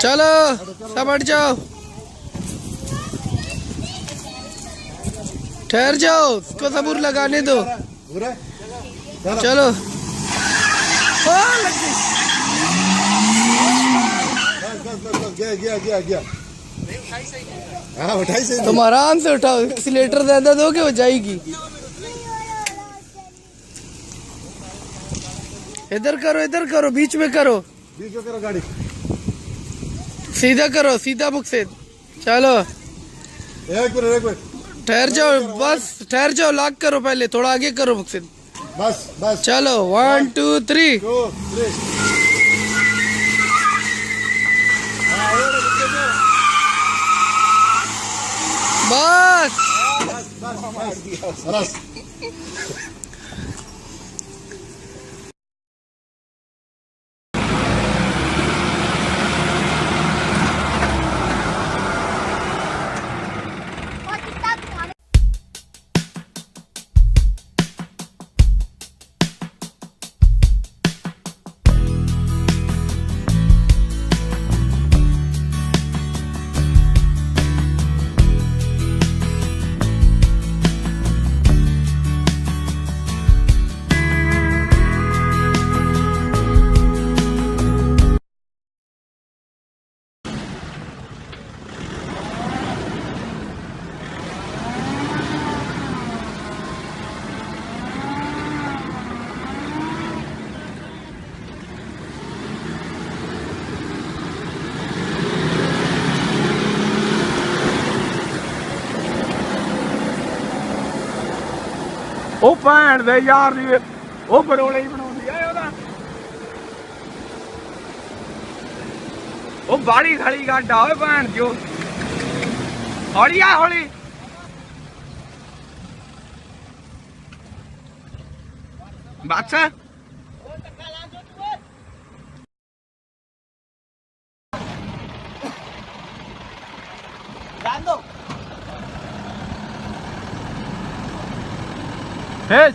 चलो सब हट जाओ, ठहर जाओ, उसको सबूर लगाने दो। चलो तुम आराम से उठाओ, एक्सीलेटर ज्यादा दोगे हो जाएगी। इधर करो, बीच में करो गाड़ी, सीधा करो, सीधा मुख से। चलो एक मिनट ठहर जाओ, बस ठहर जाओ, लॉक करो, पहले थोड़ा आगे करो मुख से, बस चलो 1 2 3 बस। ਉਹ ਭੈਣ ਦੇ ਯਾਰ ਦੀ ਉਹ ਬਰੋਲੇ ਹੀ ਬਣਾਉਂਦੀ ਆ ਉਹਦਾ। ਉਹ ਬਾੜੀ ਖੜੀ ਗਾਡਾ ਓਏ ਭੈਣ ਜੋ, ਹੌਲੀ ਆ ਹੌਲੀ। ਬਸ Hey!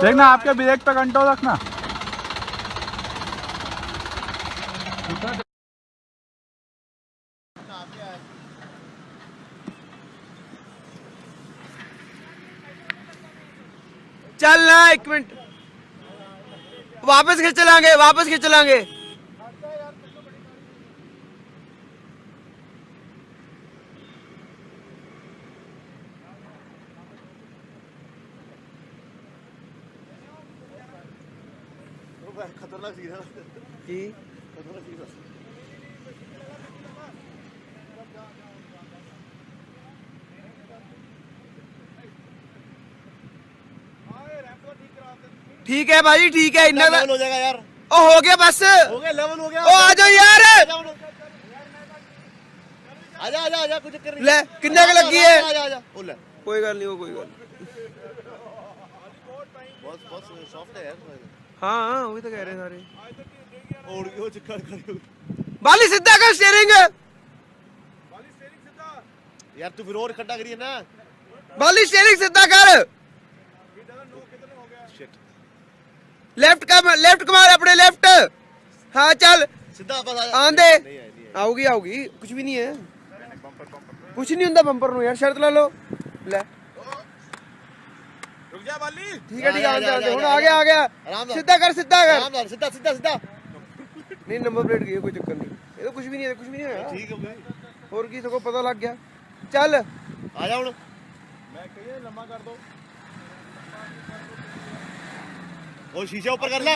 देखना आपके ब्रेक पे कंट्रोल रखना। चलना 1 मिनट, वापस खींच लांगे। खतरनाक सीधा ठीक है भाई, ठीक है, इतना हो जाएगा यार। ओ हो गया, बस हो गया, लेवल हो गया। ओ आ जाओ यार, आजा कुछ चक्कर नहीं। ले किन्ने की लगी है? आजा ओ ले, कोई गल नहीं, कोई गल। बहुत सॉफ्ट है यार। हाँ वही तो कह रहे हैं सारे। ओड़ के चक्कर खड़ी बाली सीधा कर स्टीयरिंग, यार तू फिर और खड्डा करिए ना। बाली स्टीयरिंग सीधा कर, लेफ्ट कमाल अपने लेफ्ट। हाँ चल सीधा आंदे, आऊगी कुछ भी नहीं है, कुछ नहीं होता बंपर नु यार, शर्त ला लो। ले रुक जा बाली। ठीक है हुन आ गया। सीधा कर सीधा नहीं, नंबर प्लेट की कोई चक्कर नहीं, ये तो कुछ भी नहीं है ठीक है और की सबको पता लग गया। चल आ जा हुन, मैं कहिए लम्बा कर दो। वो शीशा ऊपर कर ला।